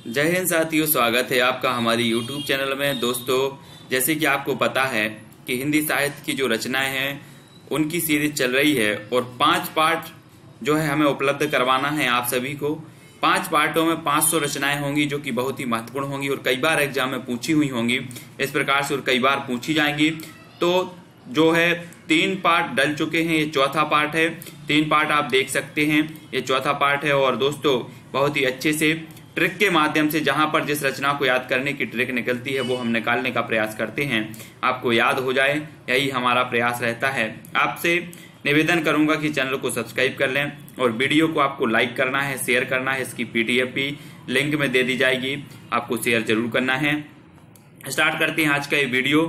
जय हिंद साथियों, स्वागत है आपका हमारी YouTube चैनल में। दोस्तों, जैसे कि आपको पता है कि हिंदी साहित्य की जो रचनाएं हैं उनकी सीरीज चल रही है और 5 पार्ट जो है हमें उपलब्ध करवाना है आप सभी को। 5 पार्टों में 500 रचनाएं होंगी जो कि बहुत ही महत्वपूर्ण होंगी और कई बार एग्जाम में पूछी हुई होंगी इस प्रकार से, और कई बार पूछी जाएंगी। तो जो है 3 पार्ट डल चुके हैं, ये चौथा पार्ट है। 3 पार्ट आप देख सकते हैं, ये चौथा पार्ट है। और दोस्तों, बहुत ही अच्छे से ट्रिक के माध्यम से जहां पर जिस रचना को याद करने की ट्रिक निकलती है वो हम निकालने का प्रयास करते हैं, आपको याद हो जाए, यही हमारा प्रयास रहता है। आपसे निवेदन करूंगा कि चैनल को सब्सक्राइब कर लें और वीडियो को आपको लाइक करना है, शेयर करना है। इसकी PDF भी लिंक में दे दी जाएगी, आपको शेयर जरूर करना है। स्टार्ट करते हैं आज का ये वीडियो।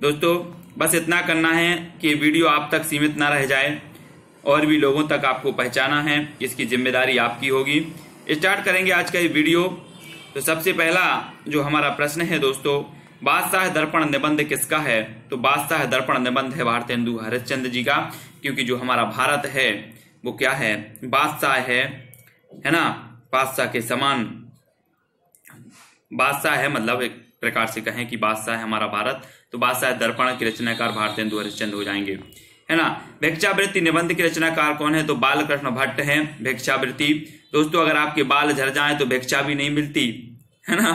दोस्तों, बस इतना करना है कि वीडियो आप तक सीमित ना रह जाए और भी लोगों तक आपको पहचाना है, इसकी जिम्मेदारी आपकी होगी। स्टार्ट करेंगे आज का ये वीडियो। तो सबसे पहला जो हमारा प्रश्न है दोस्तों, बादशाह दर्पण निबंध किसका है? तो बादशाह दर्पण निबंध है भारतेंदु हरिश्चंद्र जी का, क्योंकि जो हमारा भारत है वो क्या है? बादशाह है ना, बादशाह के समान बादशाह है, मतलब एक प्रकार से कहें कि बादशाह है हमारा भारत। तो बादशाह दर्पण के रचनाकार भारतेंदु हरिश्चंद्र हो जाएंगे, है ना। भिक्षावृत्ति निबंध के रचनाकार कौन है? तो बालकृष्ण भट्ट है। भिक्षावृत्ति, दोस्तों अगर आपके बाल झड़ जाएं तो भिक्षा भी नहीं मिलती, है ना।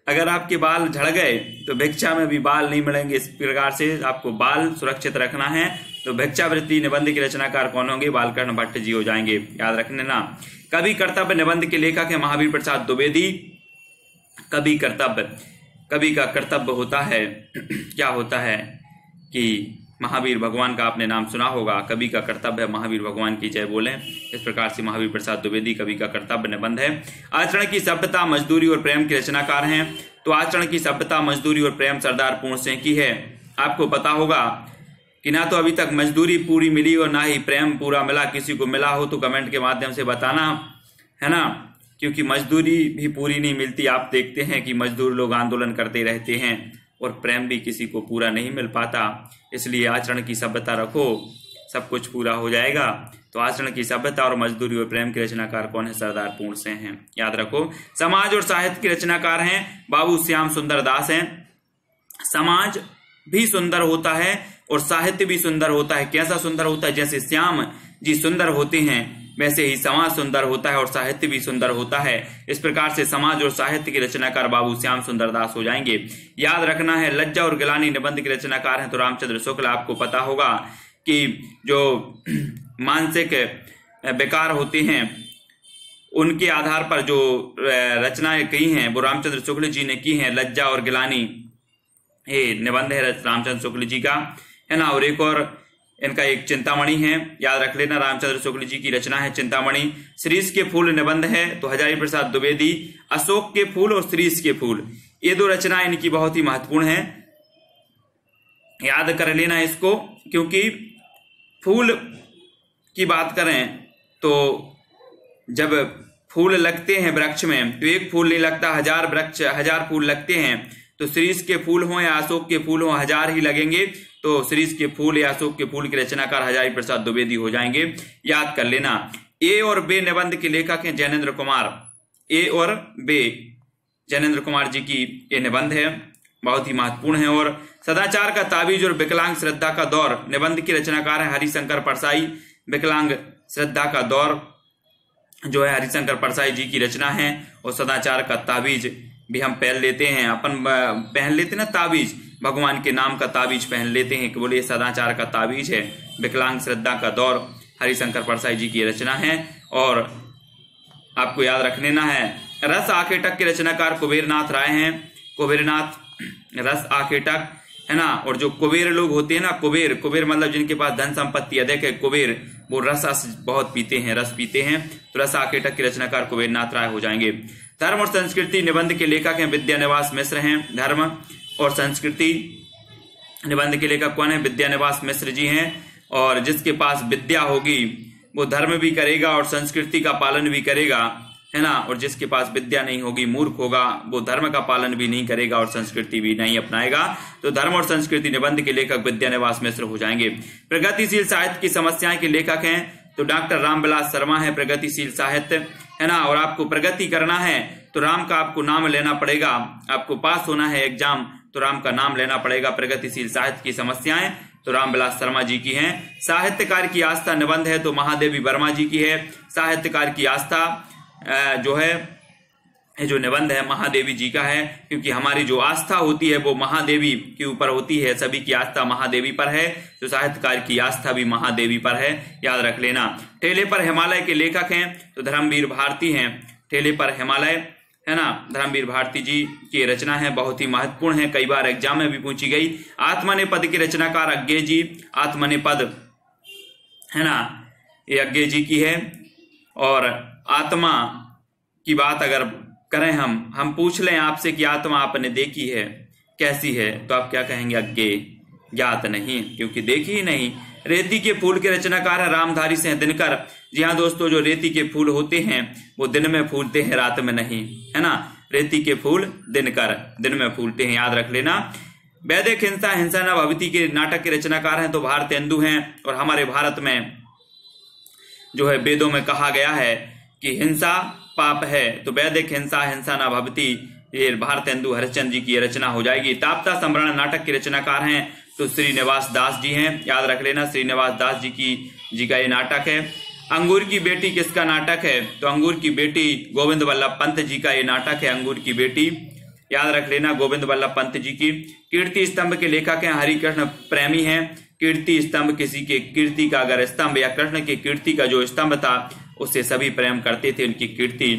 अगर आपके बाल झड़ गए तो भिक्षा में भी बाल नहीं मिलेंगे। इस प्रकार से आपको बाल सुरक्षित रखना है। तो भिक्षावृत्ति निबंध के रचनाकार कौन होंगे? बालकृष्ण भट्ट जी हो जाएंगे, याद रखने ना। कवि कर्तव्य निबंध के लेखक है महावीर प्रसाद द्विवेदी। कवि कर्तव्य, कवि का कर्तव्य होता है क्या होता है कि महावीर भगवान का आपने नाम सुना होगा। कवि का कर्तव्य है महावीर भगवान की जय बोलें। इस प्रकार से महावीर प्रसाद द्विवेदी कवि का कर्तव्य निबंध है। आचरण की सभ्यता, मजदूरी और प्रेम के रचनाकार हैं। तो आचरण की सभ्यता, मजदूरी और प्रेम सरदार पूर्ण सिंह की है। आपको पता होगा कि ना तो अभी तक मजदूरी पूरी मिली और ना ही प्रेम पूरा मिला। किसी को मिला हो तो कमेंट के माध्यम से बताना, है ना, क्योंकि मजदूरी भी पूरी नहीं मिलती। आप देखते हैं कि मजदूर लोग आंदोलन करते रहते हैं और प्रेम भी किसी को पूरा नहीं मिल पाता। इसलिए आचरण की सभ्यता रखो, सब कुछ पूरा हो जाएगा। तो आचरण की सभ्यता और मजदूरी और प्रेम के रचनाकार कौन है? सरदार पूर्ण सिंह हैं, याद रखो। समाज और साहित्य के रचनाकार हैं बाबू श्याम सुंदर दास हैं। समाज भी सुंदर होता है और साहित्य भी सुंदर होता है। कैसा सुंदर होता है? जैसे श्याम जी सुंदर होते हैं वैसे ही समाज सुंदर होता है और साहित्य भी सुंदर होता है। इस प्रकार से समाज और साहित्य के रचनाकार बाबू श्याम सुंदर दास हो जाएंगे, याद रखना है। लज्जा और गिलानी निबंध के रचनाकार हैं तो रामचंद्र शुक्ल। आपको पता होगा कि जो मानसिक बेकार होते हैं उनके आधार पर जो रचनाएं की हैं वो रामचंद्र शुक्ल जी ने की हैं। लज्जा और गिलानी ये निबंध है रामचंद्र शुक्ल जी का, है ना। और एक और इनका एक चिंतामणि है, याद रख लेना, रामचंद्र शुक्ल जी की रचना है चिंतामणि। श्रीश के फूल निबंध है तो हजारी प्रसाद द्विवेदी। अशोक के फूल और श्रीश के फूल, ये 2 रचनाएं इनकी बहुत ही महत्वपूर्ण है, याद कर लेना इसको। क्योंकि फूल की बात करें तो जब फूल लगते हैं वृक्ष में तो एक फूल नहीं लगता, 1000 फूल लगते हैं। तो श्रीश के फूल हो या अशोक के फूल हो, 1000 ही लगेंगे। तो श्रीश के फूल या अशोक के फूल के रचनाकार हजारी प्रसाद द्विवेदी हो जाएंगे, याद कर लेना। ए और बे निबंध के लेखक हैं जैनेन्द्र कुमार। ए और बे जैनेन्द्र कुमार जी की ये निबंध है, बहुत ही महत्वपूर्ण है। और सदाचार का ताबीज और विकलांग श्रद्धा का दौर निबंध के रचनाकार है हरिशंकर परसाई। विकलांग श्रद्धा का दौर जो है हरिशंकर परसाई जी की रचना है। और सदाचार का ताबीज भी हम पहन लेते हैं, अपन पहन लेते ना ताबीज, भगवान के नाम का ताबीज पहन लेते हैं कि बोले सदाचार का ताबीज है। विकलांग श्रद्धा का दौर हरिशंकर परसाई जी की रचना है। और आपको याद रखने ना है, रस आखेटक के रचनाकार कुबेरनाथ राय हैं। कुबेरनाथ रस आखेटक, है ना। और जो कुबेर लोग होते हैं ना, कुबेर मतलब जिनके पास धन संपत्ति अधिक है, कुबेर, वो रस बहुत पीते हैं, रस पीते हैं। तो रस आखेटक के रचनाकार कुबेरनाथ राय हो जाएंगे। धर्म और संस्कृति निबंध के लेखक हैं विद्यानिवास मिश्र हैं। धर्म और संस्कृति निबंध के लेखक कौन है? विद्यानिवास मिश्र जी हैं। और जिसके पास विद्या होगी वो धर्म भी करेगा और संस्कृति का पालन भी करेगा, है ना। और जिसके पास विद्या नहीं होगी, मूर्ख होगा, वो धर्म का पालन भी नहीं करेगा और संस्कृति भी नहीं अपनाएगा। तो धर्म और संस्कृति निबंध के लेखक विद्यानिवास मिश्र हो जाएंगे। प्रगतिशील साहित्य की समस्याएं के लेखक हैं तो डॉक्टर रामविलास शर्मा है प्रगतिशील साहित्य। है ना, और आपको प्रगति करना है तो राम का आपको नाम लेना पड़ेगा। आपको पास होना है एग्जाम तो राम का नाम लेना पड़ेगा। प्रगतिशील साहित्य की समस्याएं तो रामविलास शर्मा जी की हैं। साहित्यकार की आस्था निबंध है तो महादेवी वर्मा जी की है। साहित्यकार की आस्था जो है ये जो निबंध है महादेवी जी का है, क्योंकि हमारी जो आस्था होती है वो महादेवी के ऊपर होती है। सभी की आस्था महादेवी पर है, तो साहित्यकार की आस्था भी महादेवी पर है, याद रख लेना। ठेले पर हिमालय के लेखक हैं तो धर्मवीर भारती हैं। ठेले पर हिमालय है ना, धर्मवीर भारती जी की रचना है, बहुत ही महत्वपूर्ण है, कई बार एग्जाम में भी पूछी गई। आत्मनेपद के रचनाकार अज्ञे जी। आत्मनेपद है ना, ये अज्ञे जी की है। और आत्मा की बात अगर करें हम पूछ लें आपसे कि आत्मा आपने देखी है कैसी है, तो आप क्या कहेंगे? अज्ञे, ज्ञात नहीं, क्योंकि देखी ही नहीं। रेती के फूल के रचनाकार है रामधारी सिंह दिनकर। जी हाँ दोस्तों, जो रेती के फूल होते हैं वो दिन में फूलते हैं, रात में नहीं, है ना। रेती के फूल दिनकर दिन में फूलते हैं, याद रख लेना। वैदिक हिंसा हिंसा न भवती के नाटक के रचनाकार हैं तो भारतेंदु हैं। और हमारे भारत में जो है वेदों में कहा गया है कि हिंसा पाप है, तो वैदिक हिंसा हिंसा न भवती, ये भारतेंदु हरिश्चंद्र जी की रचना हो जाएगी। ताप्ता संवरण नाटक के रचनाकार हैं तो श्रीनिवास दास जी हैं, याद रख लेना। श्रीनिवास दास जी का ये नाटक है। अंगूर की बेटी किसका नाटक है? तो अंगूर की बेटी गोविंद वल्लभ पंत जी का ये नाटक है, अंगूर की बेटी, याद रख लेना, गोविंद वल्लभ पंत जी की। कीर्ति स्तंभ के लेखक हैं हरिकृष्ण प्रेमी हैं। कीर्ति स्तंभ, किसी के कीर्ति का अगर स्तंभ या कृष्ण की कीर्ति का जो स्तंभ था उससे सभी प्रेम करते थे। उनकी कीर्ति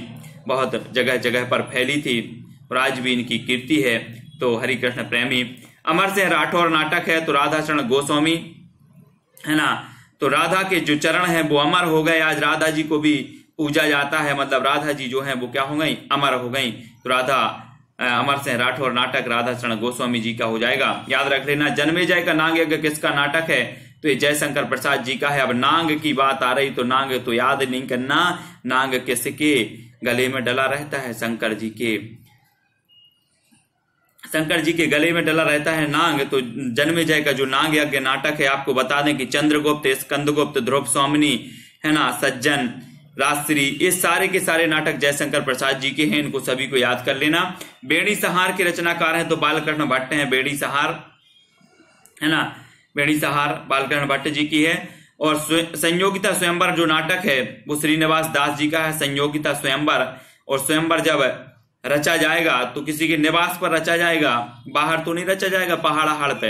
बहुत जगह जगह पर फैली थी और आज भी इनकी कीर्ति है, तो हरिकृष्ण प्रेमी। अमर सिंह राठौर नाटक है तो राधा चरण गोस्वामी, है ना। तो राधा के जो चरण हैं वो अमर हो गए, आज राधा जी को भी पूजा जाता है, मतलब राधा जी जो हैं वो क्या हो गई? अमर हो गई। तो राधा अमर सिंह राठौर नाटक राधा चरण गोस्वामी जी का हो जाएगा, याद रख लेना। जन्मेजय का नांग यज्ञ किसका नाटक है? तो ये जयशंकर प्रसाद जी का है। अब नांग की बात आ रही तो नांग तो याद नहीं करना, नांग किसके गले में डला रहता है? शंकर जी के, शंकर जी के गले में डला रहता है नांग। तो जन्मेजय का जो नांग यज्ञ नाटक है, आपको बता दें कि चंद्रगुप्त, स्कंदगुप्त, ध्रुव स्वामिनी, है ना, सज्जन, राजश्री, ये सारे के सारे नाटक जयशंकर प्रसाद जी के हैं, इनको सभी को याद कर लेना। बेड़ी सहार के रचनाकार हैं तो बालकृष्ण भट्ट हैं। बेड़ी सहार, है ना, बेड़ी सहार बालकृष्ण भट्ट जी की है। और संयोगिता स्वयंवर जो नाटक है वो श्रीनिवास दास जी का है, संयोगिता स्वयंवर। और स्वयंवर जब रचा जाएगा तो किसी के निवास पर रचा जाएगा, बाहर तो नहीं रचा जाएगा पहाड़ पे,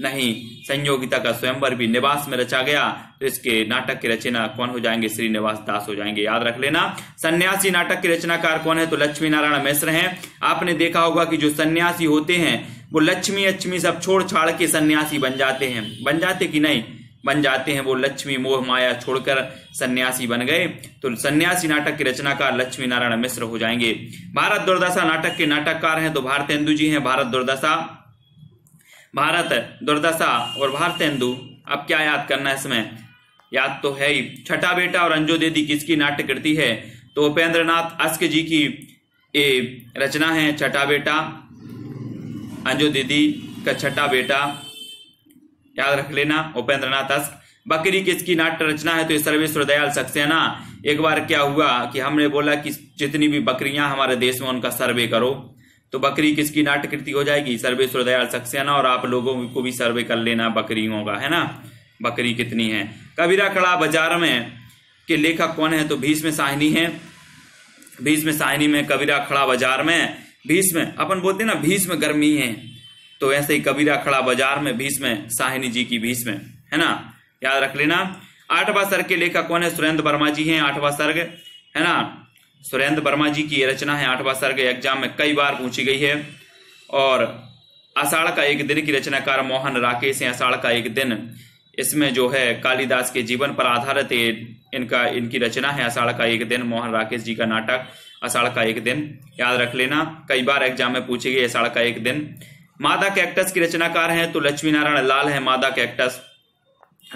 नहीं, संयोगिता का स्वयंवर भी निवास में रचा गया, तो इसके नाटक के रचना कौन हो जाएंगे? श्रीनिवास दास हो जाएंगे, याद रख लेना। सन्यासी नाटक के रचनाकार कौन है? तो लक्ष्मी नारायण मिश्र हैं। आपने देखा होगा कि जो सन्यासी होते हैं वो लक्ष्मी अक्ष्मी सब छोड़ छाड़ के सन्यासी बन जाते हैं, बन जाते कि नहीं? बन जाते हैं। वो लक्ष्मी मोह माया छोड़कर सन्यासी बन गए, तो सन्यासी नाटक के रचनाकार लक्ष्मी नारायण मिश्र हो जाएंगे। भारत दुर्दशा नाटक के नाटककार हैं तो भारतेंदु जी हैं। भारत दुर्दशा और भारतेंदु। अब क्या याद करना है इसमें? याद तो है ही। छठा बेटा और अंजो दीदी किसकी नाट्य कृति है? तो उपेंद्र नाथ अस्क जी की ये रचना है, छठा बेटा, अंजो दीदी का छठा बेटा, याद रख लेना, उपेंद्र नाथ अस्क। बकरी किसकी नाट्य रचना है? तो ये सर्वेश्वर दयाल सक्सेना। एक बार क्या हुआ कि हमने बोला कि जितनी भी बकरियां हमारे देश में उनका सर्वे करो, तो बकरी किसकी नाट्य कृति हो जाएगी? सर्वेश्वर दयाल सक्सेना। और आप लोगों को भी सर्वे कर लेना बकरियों का, है ना, बकरी कितनी है। कबीरा खड़ा बाजार में के लेखक कौन है? तो भीष्म साहिनी है। भीष्म साहिनी में कबीरा खड़ा बाजार में, भीष्म अपन बोलते ना भीष्म गर्मी है, तो ऐसे ही कबीरा खड़ा बाजार में भीष्म साहिनी जी की भीष्म, है ना, याद रख लेना। आठवां सर्ग के लेखक कौन है? सुरेंद्र वर्मा जी हैं। आठवां सर्ग, है ना, सुरेंद्र वर्मा जी की रचना है आठवां सर्ग, एग्जाम में कई बार पूछी गई है। और आषाढ़ का एक दिन की रचनाकार मोहन राकेश हैं। आषाढ़ का एक दिन, इसमें जो है कालिदास के जीवन पर आधारित इनकी रचना है आषाढ़ का एक दिन, मोहन राकेश जी का नाटक आषाढ़ का एक दिन, याद रख लेना, कई बार एग्जाम में पूछी गई आषाढ़ का एक दिन। मादा कैक्टस की रचनाकार हैं तो लक्ष्मी नारायण लाल है। मादा कैक्टस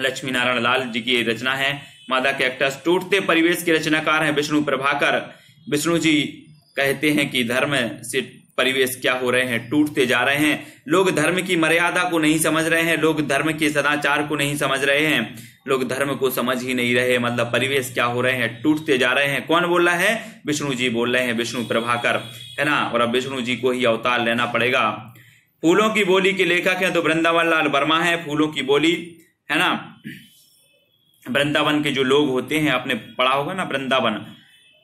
लक्ष्मी नारायण लाल जी की रचना है मादा कैक्टस। टूटते परिवेश के रचनाकार हैं विष्णु प्रभाकर। विष्णु जी कहते हैं कि धर्म से परिवेश क्या हो रहे हैं, टूटते जा रहे हैं। लोग धर्म की मर्यादा को नहीं समझ रहे हैं, लोग धर्म के सदाचार को नहीं समझ रहे हैं, लोग धर्म को समझ ही नहीं रहे। मतलब परिवेश क्या हो रहे हैं, टूटते जा रहे हैं। कौन बोल रहा है? विष्णु जी बोल रहे हैं, विष्णु प्रभाकर, है ना। और अब विष्णु जी को ही अवतार लेना पड़ेगा। फूलों की बोली के लेखक हैं तो वृंदावन लाल वर्मा है। फूलों की बोली, है ना, वृंदावन के जो लोग होते हैं, आपने पढ़ा होगा ना वृंदावन,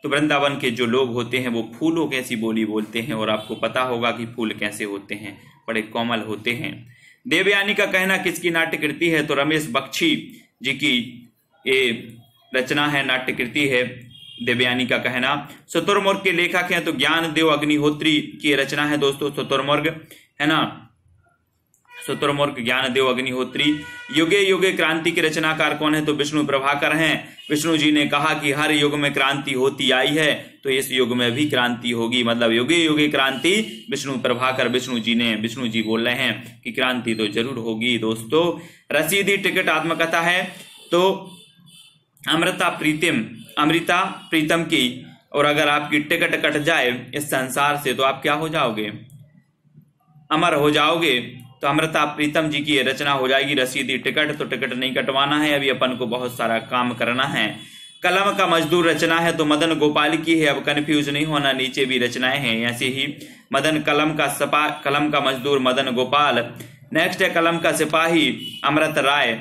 तो वृंदावन के जो लोग होते हैं वो फूलों कैसी बोली बोलते हैं, और आपको पता होगा कि फूल कैसे होते हैं, बड़े कोमल होते हैं। देवयानी का कहना किसकी नाट्य कृति है? तो रमेश बख्शी जी की ये रचना है, नाट्य कृति है देवयानी का कहना। शुतुरमुर्ग के लेखक हैं तो ज्ञानदेव अग्निहोत्री की रचना है दोस्तों, शुतुरमुर्ग, है ना, शुतुरमुर्ग ज्ञानदेव अग्निहोत्री। युगे युगे क्रांति के रचनाकार कौन है? तो विष्णु प्रभाकर हैं। विष्णु जी ने कहा कि हर युग में क्रांति होती आई है, तो इस युग में भी क्रांति होगी। मतलब युगे युगे क्रांति, विष्णु प्रभाकर, विष्णु जी बोल रहे हैं कि क्रांति तो जरूर होगी दोस्तों। रसीदी टिकट आत्मकथा है तो अमृता प्रीतम की, और अगर आपकी टिकट कट जाए इस संसार से तो आप क्या हो जाओगे? अमर हो जाओगे। तो अमृता प्रीतम जी की रचना हो जाएगी रसीदी टिकट। तो टिकट नहीं कटवाना है, अभी अपन को बहुत सारा काम करना है। कलम का मजदूर रचना है तो मदन गोपाल की है। अब कंफ्यूज नहीं होना, नीचे भी रचनाएं हैं ऐसे ही। मदन कलम का मजदूर मदन गोपाल। नेक्स्ट है कलम का सिपाही अमृत राय,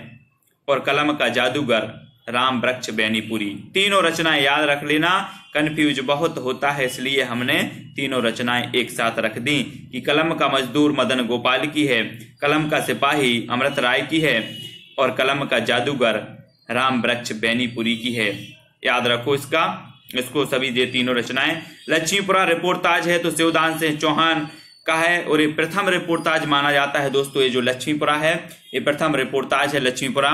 और कलम का जादूगर राम वृक्ष बेनीपुरी। तीनों रचनाएं याद रख लेना, कंफ्यूज बहुत होता है इसलिए हमने तीनों रचनाएं एक साथ रख दी कि कलम का मजदूर मदन गोपाल की है, कलम का सिपाही अमृत राय की है, और कलम का जादूगर राम वृक्ष बेनीपुरी की है। याद रखो इसको सभी ये तीनों रचनाएं। लक्ष्मीपुरा रिपोर्टाज है तो शिवदान सिंह चौहान का है, और ये प्रथम रिपोर्टाज माना जाता है दोस्तों। ये जो लक्ष्मीपुरा है ये प्रथम रिपोर्टाज है, लक्ष्मीपुरा,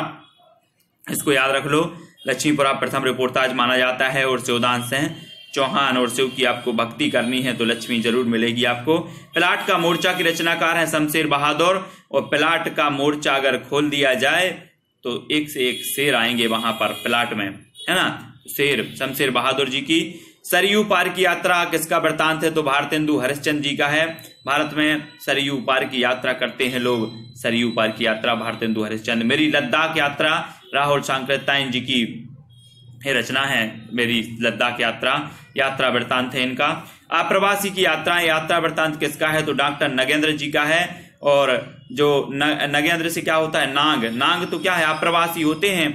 इसको याद रख लो। लक्ष्मीपुरा प्रथम रिपोर्टाज माना जाता है, और शिवदान सिंह चौहान, और शिव की आपको भक्ति करनी है तो लक्ष्मी जरूर मिलेगी आपको। प्लाट का मोर्चा की रचनाकार है शमशेर बहादुर, और प्लाट का मोर्चा अगर खोल दिया जाए तो एक से एक शेर आएंगे वहां पर प्लाट में, है ना, शेर शमशेर बहादुर जी की। सरयू पार की यात्रा किसका वृतांत है? तो भारतेंदु हरिश्चंद्र जी का है। भारत में सरयू पार की यात्रा करते हैं लोग, सरयू पार की यात्रा भारतेंदु हरिश्चंद्र। मेरी लद्दाख यात्रा राहुल सांकृत्यायन जी की रचना है, मेरी लद्दाख यात्रा वृतांत है इनका। आप्रवासी की यात्रा वृतांत किसका है? तो डॉक्टर नगेंद्र जी का है। और जो नगेंद्र से क्या होता है? नांग तो क्या है? आप्रवासी होते हैं,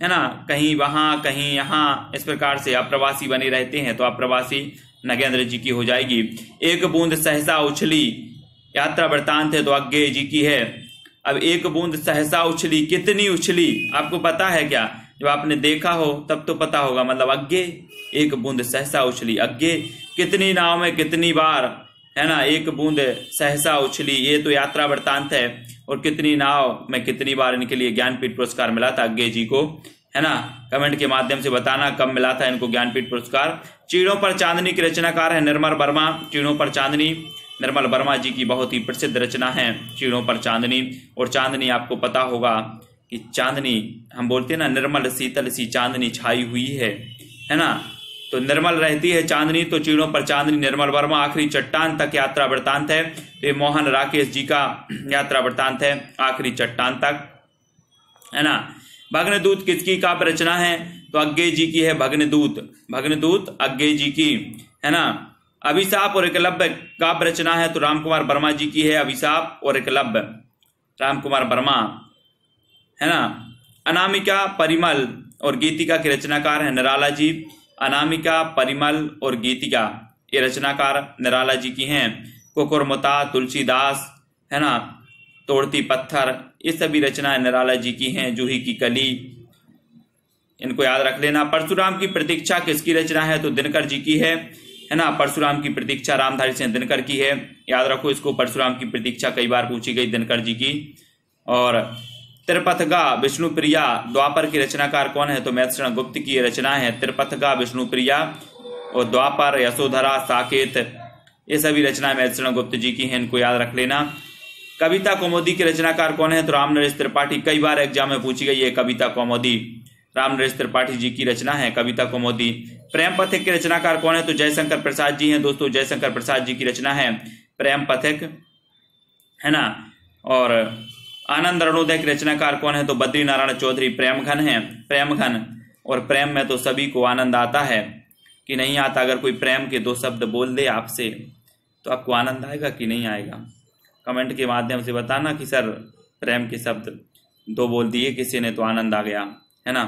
है ना, कहीं वहां कहीं यहाँ, इस प्रकार से अप्रवासी बने रहते हैं, तो अप्रवासी नगेंद्र जी की हो जाएगी। एक बूंद सहसा उछली यात्रा वृतांत है तो अज्ञेय जी की है। अब एक बूंद सहसा उछली, कितनी उछली आपको पता है क्या? जब आपने देखा हो तब तो पता होगा। मतलब अज्ञेय, एक बूंद सहसा उछली, अज्ञेय कितनी नाव में कितनी बार, है ना, एक बूंद सहसा उछली, ये तो यात्रा वृतांत है। और कितनी नाव में कितनी बार, इनके लिए ज्ञानपीठ पुरस्कार मिला था अज्ञेय जी को, है ना। कमेंट के माध्यम से बताना कब मिला था इनको ज्ञानपीठ पुरस्कार। चीड़ों पर चांदनी की रचनाकार है निर्मल वर्मा। चीड़ों पर चांदनी निर्मल वर्मा जी की बहुत ही प्रसिद्ध रचना है चीड़ों पर चांदनी। और चांदनी आपको पता होगा कि चांदनी हम बोलते हैं ना, निर्मल शीतल सी चांदनी छाई हुई है ना, तो निर्मल रहती है चांदनी। तो चीड़ों पर चांदनी निर्मल वर्मा। आखिरी चट्टान तक यात्रा वृतांत है तो ये मोहन राकेश जी का यात्रा वृतांत है, आखिरी चट्टान तक, है ना। भग्नदूत किसकी काव्य रचना है? तो अज्ञेय जी की है भग्नदूत अज्ञेय जी की, है ना। अभिशाप और एकलव्य काव्य रचना है तो रामकुमार वर्मा जी की है। अभिशाप और एकलव्य रामकुमार वर्मा, है ना। अनामिका परिमल और गीतिका के रचनाकार है निराला जी। अनामिका परिमल और गीतिका ये रचनाकार निराला जी की हैं। कुकुरमुता, तुलसीदास, है ना, तोड़ती पत्थर, ये सभी रचनाएं निराला जी की हैं। जूही की कली, इनको याद रख लेना। परशुराम की प्रतीक्षा किसकी रचना है? तो दिनकर जी की है ना। परशुराम की प्रतीक्षा रामधारी सिंह दिनकर की है, याद रखो इसको। परशुराम की प्रतीक्षा कई बार पूछी गई दिनकर जी की। और त्रिपथगा विष्णुप्रिया द्वापर की रचनाकार कौन है? तो मैत्रेय गुप्त की रचना है त्रिपथगा विष्णुप्रिया। और द्वापर, यशोधरा, साकेत, ये सभी रचनाएं मैत्रेय गुप्त जी की हैं, इनको याद रख लेना। कविता कौमुदी के रचनाकार कौन है? तो रामनरेश त्रिपाठी, कई बार एग्जाम में पूछी गई है कविता कौमुदी, रामनरेश त्रिपाठी जी की रचना है कविता कौमुदी। प्रेम पथिक के रचनाकार कौन है? तो जयशंकर प्रसाद जी हैं दोस्तों, जयशंकर प्रसाद जी की रचना है प्रेम पथिक, है ना। और आनंद अरुणोदय के रचनाकार कौन है? तो बद्री नारायण चौधरी प्रेमघन है। प्रेमघन, और प्रेम में तो सभी को आनंद आता है कि नहीं आता? अगर कोई प्रेम के 2 शब्द बोल दे आपसे तो आपको आनंद आएगा कि नहीं आएगा? कमेंट के माध्यम से बताना कि सर प्रेम के शब्द 2 बोल दिए किसी ने तो आनंद आ गया, है ना।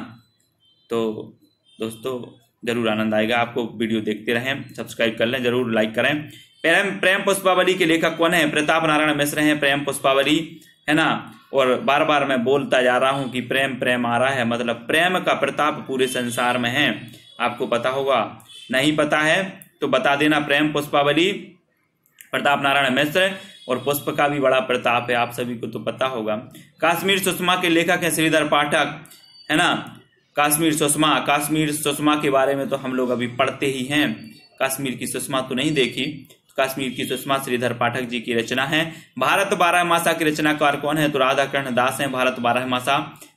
तो दोस्तों जरूर आनंद आएगा आपको। वीडियो देखते रहें, सब्सक्राइब कर लें, जरूर लाइक करें। प्रेम पुष्पावली के लेखक कौन है? प्रताप नारायण मिश्र हैं। प्रेम पुष्पावली, है ना। और बार बार मैं बोलता जा रहा हूं कि प्रेम प्रेम आ रहा है, मतलब प्रेम का प्रताप पूरे संसार में है। आपको पता होगा, नहीं पता है तो बता देना। प्रेम पुष्पावली प्रताप नारायण मिश्र, और पुष्प का भी बड़ा प्रताप है, आप सभी को तो पता होगा। कश्मीर सुषमा के लेखक हैं श्रीधर पाठक, है ना। कश्मीर सुषमा के बारे में तो हम लोग अभी पढ़ते ही हैं। कश्मीर की सुषमा तो नहीं देखी, कश्मीर की सुषमा श्रीधर पाठक जी की रचना है। भारत 12 मासा के रचनाकार कौन है? तो राधाकृष्ण दास हैं। भारत 12 मासा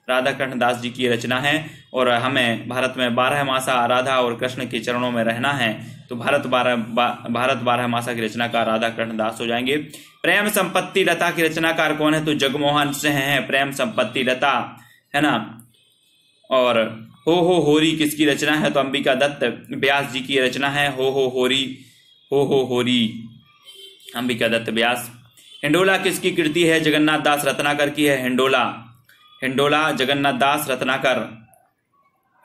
राधाकृष्ण दास जी की रचना है। और हमें भारत में 12 मासा राधा और कृष्ण के चरणों में रहना है, तो भारत 12 मासा की रचनाकार राधाकृष्ण दास हो जाएंगे। प्रेम संपत्ति लता की रचनाकार कौन है? तो जगमोहन सिंह है। प्रेम संपत्ति लता, है ना। और हो होरी किसकी रचना है? तो अंबिका दत्त व्यास जी की रचना है। हो होरी अंबिका दत्त व्यास। हिंडोला किसकी कृति है? जगन्नाथ दास रत्नाकर की है। हिंडोला जगन्नाथ दास रत्नाकर।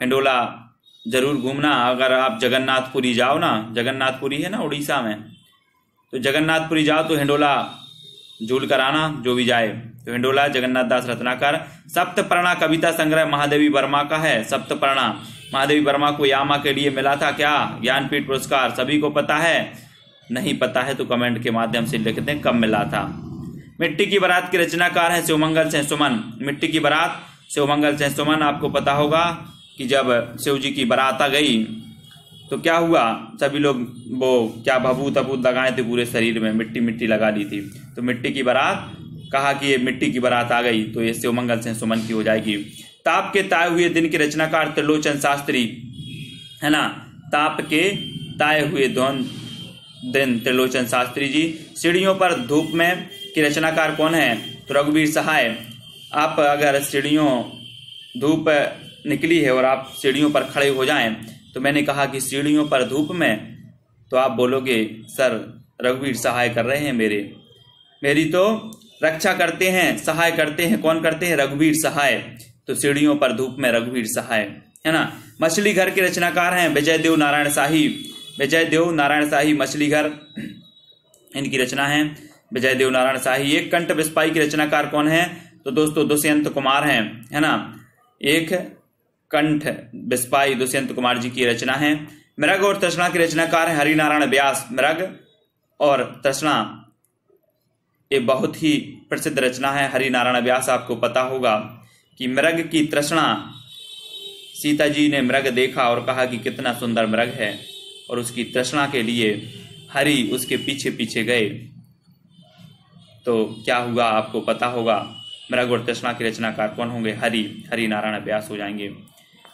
हिंडोला जरूर घूमना, अगर आप जगन्नाथपुरी जाओ ना, जगन्नाथपुरी है ना उड़ीसा में, तो जगन्नाथपुरी जाओ तो हिंडोला झूल कर आना, जो भी जाए। तो हिंडोला जगन्नाथ दास रत्नाकर। सप्तपर्णा कविता संग्रह महादेवी वर्मा का है। सप्तपर्णा महादेवी वर्मा को यामा के लिए मिला था क्या? ज्ञानपीठ पुरस्कार। सभी को पता है? नहीं पता है तो कमेंट के माध्यम से लिख दें कब मिला था। मिट्टी की बारात के रचनाकार हैं शिवमंगल सिंह सुमन। मिट्टी की बारात शिवमंगल सिंह सुमन। आपको पता होगा कि जब शिव जी की बारात आ गई तो क्या हुआ? सभी लोग वो क्या भभूत अभूत लगाए थे, पूरे शरीर में मिट्टी लगा ली थी। तो मिट्टी की बारात, कहा कि ये मिट्टी की बारात आ गई, तो ये शिवमंगल सिंह सुमन की हो जाएगी। ताप के ताए हुए दिन के रचनाकार त्रिलोचन शास्त्री, है ना। ताप के ताए हुए दिन त्रिलोचन शास्त्री जी। सीढ़ियों पर धूप में की रचनाकार कौन है? तो रघुवीर सहाय। आप अगर धूप निकली है और आप सीढ़ियों पर खड़े हो जाएं, तो मैंने कहा कि सीढ़ियों पर धूप में, तो आप बोलोगे सर रघुवीर सहाय कर रहे हैं, मेरी तो रक्षा करते हैं, सहाय करते हैं। कौन करते हैं? रघुवीर सहाय। तो सीढ़ियों पर धूप में रघुवीर सहाय, है ना। मछली घर के रचनाकार हैं विजय देव नारायण शाही। मछली घर इनकी रचना है, विजय देव नारायण शाही। एक कंठ बिस्पाई के रचनाकार कौन है? तो दोस्तों दुष्यंत कुमार हैं, है ना। एक कंठ बिस्पाई दुष्यंत कुमार जी की रचना है। मृग और तृष्णा के रचनाकार हैं हरिनारायण व्यास। मृग और तृष्णा ये बहुत ही प्रसिद्ध रचना है हरिनारायण व्यास। आपको पता होगा कि मृग की तृष्णा, सीता जी ने मृग देखा और कहा कि कितना सुंदर मृग है, और उसकी तृष्णा के लिए हरि उसके पीछे पीछे गए, तो क्या हुआ आपको पता होगा। मृग और तृष्णा की रचनाकार कौन होंगे? हरिनारायण व्यास हो जाएंगे।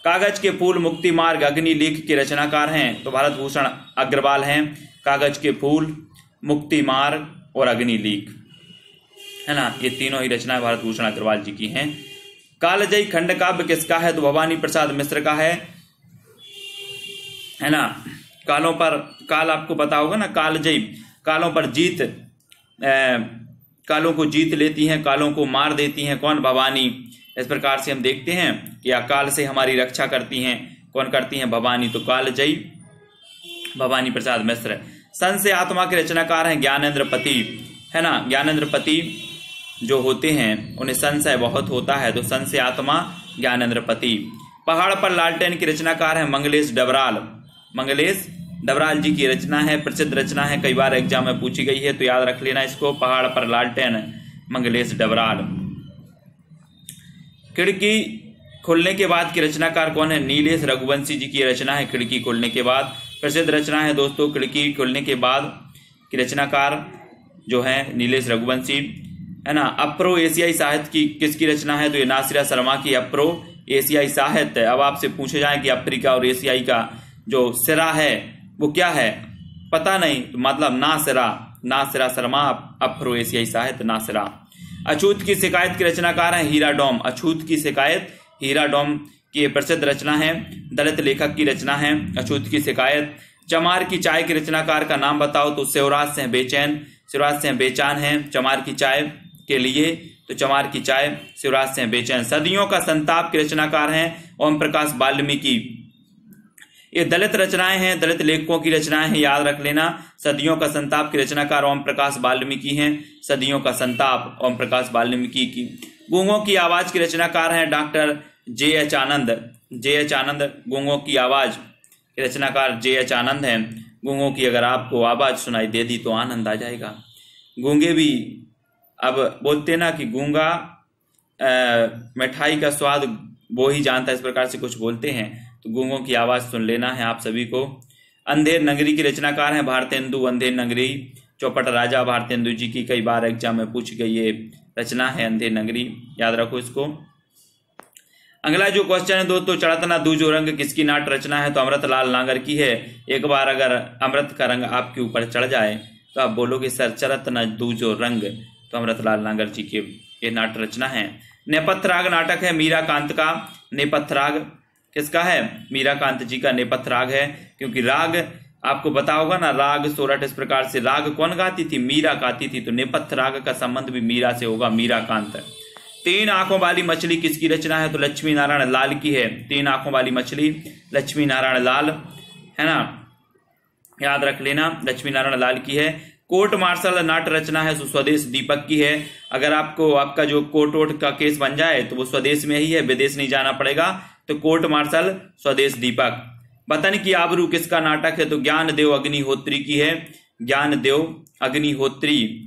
कागज के फूल मुक्ति मार्ग अग्निलेख के रचनाकार हैं, तो भारत भूषण अग्रवाल हैं। कागज के फूल, मुक्ति मार्ग और अग्निलेख, है ना, ये तीनों ही रचनाएं भारत भूषण अग्रवाल जी की हैं। कालजयी खंड काव्य किसका है? तो भवानी प्रसाद मिश्र का है ना। कालों पर, काल आपको पता होगा ना, कालजयी, कालों पर जीत, कालों को जीत लेती हैं, कालों को मार देती हैं। कौन? भवानी। इस प्रकार से हम देखते हैं कि अकाल से हमारी रक्षा करती हैं। कौन करती हैं? भवानी। तो कालजयी भवानी प्रसाद मिश्र। सन से आत्मा के रचनाकार हैं ज्ञानेंद्र पति, है ना। ज्ञानेंद्र पति जो होते हैं उन्हें संशय बहुत होता है, तो सन से आत्मा ज्ञानेंद्र पति। पहाड़ पर लालटेन की रचनाकार है मंगलेश डबराल जी की रचना है, प्रसिद्ध रचना है, कई बार एग्जाम में पूछी गई है, तो याद रख लेना इसको। पहाड़ पर लालटेन मंगलेश डबराल। खिड़की खुलने के बाद की रचनाकार कौन है? नीलेश रघुवंशी जी की रचना है खिड़की खुलने के बाद। प्रसिद्ध रचना है दोस्तों खिड़की खुलने के बाद की रचनाकार जो है नीलेश रघुवंशी, है ना। अप्रो एशियाई साहित्य की किसकी रचना है? तो ये नासिरा शर्मा की अप्रो एशियाई साहित्य। अब आपसे पूछे जाए कि अफ्रीका और एशियाई का जो सिरा है वो क्या है? पता नहीं, तो मतलब ना सिरा, नासिरा शर्मा, अफ्रो-एशियाई साहित्य नासिरा। अछूत की शिकायत के रचनाकार हैं हीरा डोम। अछूत की शिकायत हीरा डोम की प्रसिद्ध रचना है, दलित लेखक की रचना है अछूत की शिकायत। चमार की चाय के रचनाकार का नाम बताओ, तो शिवराज सिंह बेचैन। शिवराज सिंह बेचैन है चमार की चाय के लिए, तो चमार की चाय शिवराज सिंह बेचैन। सदियों का संताप के रचनाकार हैं ओम प्रकाश वाल्मीकि। ये दलित रचनाएं हैं, दलित लेखकों की रचनाएं हैं, याद रख लेना। सदियों का संताप के रचनाकार ओम प्रकाश वाल्मीकि हैं। सदियों का संताप ओम प्रकाश वाल्मीकि की। गूंगों की आवाज के रचनाकार हैं डॉक्टर जे.एच. आनंद। जे.एच. आनंद गूंगों की आवाज के रचनाकार जे.एच. आनंद हैं। गूंगों की अगर आपको आवाज सुनाई दे दी तो आनंद आ जाएगा। गूंगे भी अब बोलते ना कि गूंगा मिठाई का स्वाद वो ही जानता है, इस प्रकार से कुछ बोलते हैं, तो गूंगों की आवाज सुन लेना है आप सभी को। अंधेर नगरी के रचनाकार हैं भारतेंदु। अंधेर नगरी चौपट राजा भारतेंदु जी की कई बार एग्जाम में पूछी गई ये रचना है अंधेर नगरी, याद रखो इसको। अगला जो क्वेश्चन है दोस्तों, चढ़त ना दूजो रंग किसकी नाट्य रचना है, तो अमृतलाल नागर की है। एक बार अगर अमृत का रंग आपके ऊपर चढ़ जाए तो आप बोलोगे सर चढ़त ना दूजो रंग, तो अमृतलाल नागर जी के ये नाट्य रचना है। नेपथ्य राग नाटक है मीराकांत का। नेपथ्य राग किसका है, मीराकांत जी का नेपथ्य राग है, क्योंकि राग आपको पता होगा ना, राग सोरठ, इस प्रकार से राग कौन गाती थी, मीरा गाती थी, तो नेपथ्य राग का संबंध भी मीरा से होगा, मीराकांत। तीन आंखों वाली मछली किसकी रचना है, तो लक्ष्मी नारायण लाल की है। तीन आंखों वाली मछली लक्ष्मी नारायण लाल है ना, याद रख लेना, लक्ष्मी नारायण लाल की है। कोर्ट मार्शल नाट्य रचना है स्वदेश दीपक की है। अगर आपको आपका जो कोर्ट वोट का केस बन जाए तो वो स्वदेश में ही है, विदेश नहीं जाना पड़ेगा, तो कोर्ट मार्शल स्वदेश दीपक। वतन की आबरू किसका नाटक है, तो ज्ञान देव अग्निहोत्री की है। ज्ञान देव अग्निहोत्री।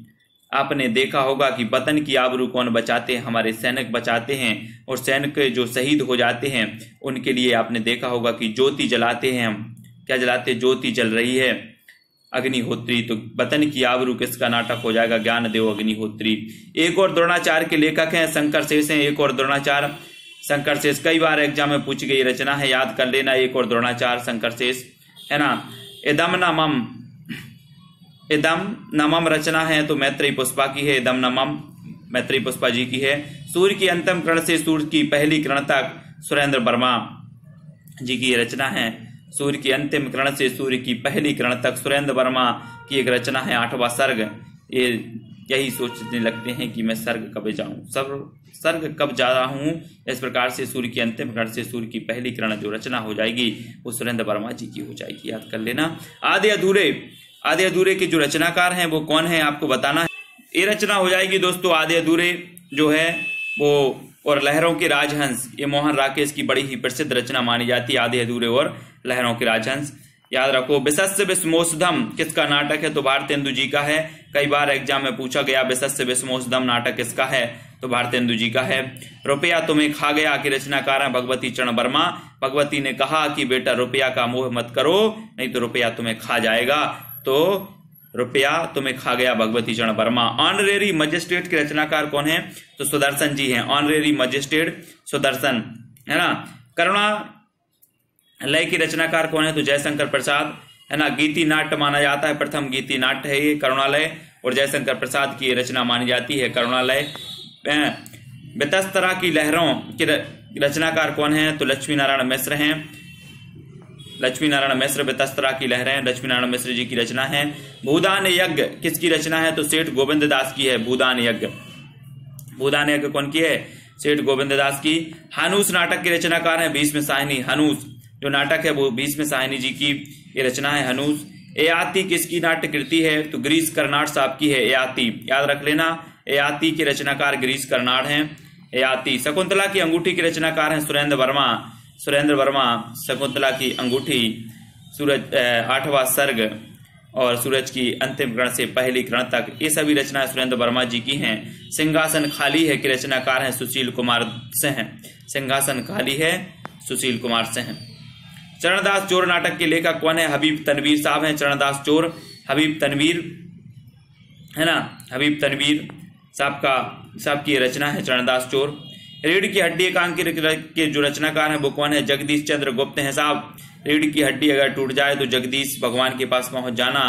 आपने देखा होगा कि वतन की आबरू कौन बचाते हैं, हमारे सैनिक बचाते हैं, और सैनिक जो शहीद हो जाते हैं उनके लिए आपने देखा होगा कि ज्योति जलाते हैं हम, क्या जलाते, ज्योति जल रही है, अग्निहोत्री। तो वतन की आबरू किसका नाटक हो जाएगा, ज्ञान देव अग्निहोत्री। एक और द्रोणाचार्य के लेखक हैं शंकर शेष हैं। एक और द्रोणाचार्य शंकर शेष, कई बार एग्जाम में पूछी गई रचना है, याद कर लेना, एक और द्रोणाचार्य शंकर शेष है ना। इदम नमम रचना है तो मैत्रेयी पुष्पा की है। इदम नमम मैत्रेयी पुष्पा जी की है। सूर्य की अंतिम किरण से सूर्य की पहली किरण तक सुरेंद्र वर्मा जी की रचना है। सूर्य की अंतिम किरण से सूर्य की पहली किरण तक सुरेंद्र वर्मा की एक रचना है, 8वां सर्ग। ये यही सोचने लगते हैं कि मैं सर्ग कब जाऊं, सर्ग कब जा रहा हूं, इस प्रकार से सूर्य की अंतिम किरण से सूर्य की पहली किरण जो रचना हो जाएगी वो सुरेंद्र वर्मा जी की हो जाएगी, याद कर लेना। आधे अधूरे के जो रचनाकार हैं वो कौन है आपको बताना है। ये रचना हो जाएगी दोस्तों आधे अधूरे जो है वो, और लहरों के राजहंस, ये मोहन राकेश की बड़ी ही प्रसिद्ध रचना मानी जाती है, आधे अधूरे और लहरों के राजहंस, याद रखो। विशस्य विस्मोषधम किसका नाटक है, तो भारतेंदु जी का है। कई बार एग्जाम में पूछा गया विशस्य विस्मोषधम नाटक किसका है, तो भारतेंदु जी का है। रुपया तुम्हें खा गया की रचनाकार है भगवती चरण वर्मा। भगवती ने कहा कि बेटा रुपया का मोह मत करो, नहीं तो रुपया तुम्हें खा जाएगा, तो रुपया तुम्हें खा गया भगवती चरण वर्मा। ऑनरेरी मजिस्ट्रेट के रचनाकार कौन है, तो सुदर्शन जी हैं। ऑनरेरी मजिस्ट्रेट सुदर्शन है ना। करुणा लय की रचनाकार कौन है, तो जयशंकर प्रसाद है ना। गीति नाट्य माना जाता है, प्रथम गीति नाट्य है ये करुणालय, और जयशंकर प्रसाद की रचना मानी जाती है करुणालय। वितस्तरा की लहरों की रचनाकार कौन है, तो लक्ष्मी नारायण मिश्र हैं। लक्ष्मी नारायण मिश्र, वितस्तरा की लहरें लक्ष्मी नारायण मिश्र जी की रचना है। भूदान यज्ञ किसकी रचना है, तो सेठ गोविंद दास की है। भूदान यज्ञ, भूदान यज्ञ कौन की है, सेठ गोविंद दास की। हनूस नाटक के रचनाकार है भीष्म साहिनी। हनूस जो नाटक है वो भीष्म साहिनी जी की ये रचना है हनूस। ययाति किसकी नाट्य कृति है, तो गिरीश कर्नाड साहब की है ययाति, याद रख लेना। ययाति के रचनाकार गिरीश कर्नाड हैं। ययाति। शकुंतला की अंगूठी के रचनाकार हैं सुरेंद्र वर्मा। सुरेंद्र वर्मा शकुंतला की अंगूठी, सूरज 8वां सर्ग और सूरज की अंतिम किरण से पहली किरण तक, ये सभी रचनाएं सुरेंद्र वर्मा जी की हैं। सिंहासन खाली है के रचनाकार हैं सुशील कुमार सिंह। सिंहासन खाली है सुशील कुमार सिंह। चरणदास चोर नाटक के लेखक कौन है, हबीब तनवीर साहब हैं। चरणदास चोर हबीब तनवीर है ना, हबीब तनवीर साहब की रचना है चरणदास चोर। रीढ़ की हड्डी एकांक के जो रचनाकार हैं वो कौन है, जगदीश चंद्र गुप्त हैं साहब। रीढ़ की हड्डी अगर टूट जाए तो जगदीश भगवान के पास पहुंच जाना,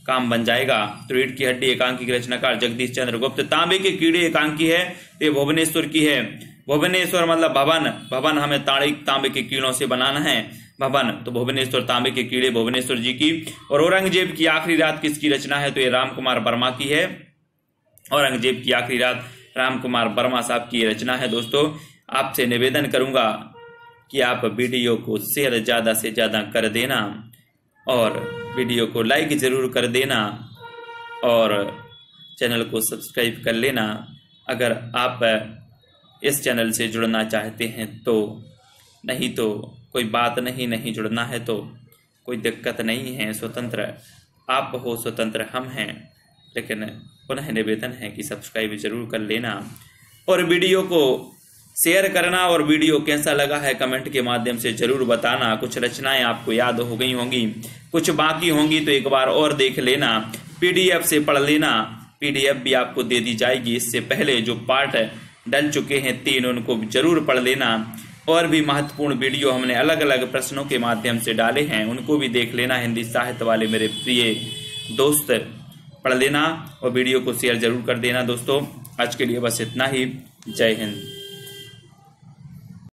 काम बन जाएगा। तो रीढ़ की हड्डी एकांकी के रचनाकार जगदीश चंद्र गुप्त। तांबे के कीड़े एकांकी है, ये भुवनेश्वर की है। भुवनेश्वर मतलब भवन, भवन हमें तांबे के कीड़ों से बनाना है भवन, तो भुवनेश्वर तांबे के कीड़े भुवनेश्वर जी की। और औरंगजेब की आखिरी रात किसकी रचना है, तो ये राम कुमार वर्मा की है। औरंगजेब की आखिरी रात राम कुमार वर्मा साहब की रचना है। दोस्तों आपसे निवेदन करूंगा कि आप वीडियो को शेयर ज्यादा से ज्यादा कर देना और वीडियो को लाइक जरूर कर देना और चैनल को सब्सक्राइब कर लेना अगर आप इस चैनल से जुड़ना चाहते हैं तो। नहीं तो कोई बात नहीं, नहीं जुड़ना है तो कोई दिक्कत नहीं है। स्वतंत्र आप हो, स्वतंत्र हम हैं, लेकिन पुनः निवेदन है कि सब्सक्राइब जरूर कर लेना और वीडियो को शेयर करना। और वीडियो कैसा लगा है कमेंट के माध्यम से जरूर बताना। कुछ रचनाएं आपको याद हो गई होंगी, कुछ बाकी होंगी तो एक बार और देख लेना, पीडीएफ से पढ़ लेना। पीडीएफ भी आपको दे दी जाएगी, इससे पहले जो पार्ट डल चुके हैं 3 उनको जरूर पढ़ लेना। और भी महत्वपूर्ण वीडियो हमने अलग अलग प्रश्नों के माध्यम से डाले हैं, उनको भी देख लेना। हिंदी साहित्य वाले मेरे प्रिय दोस्त पढ़ लेना और वीडियो को शेयर जरूर कर देना। दोस्तों आज के लिए बस इतना ही। जय हिंद।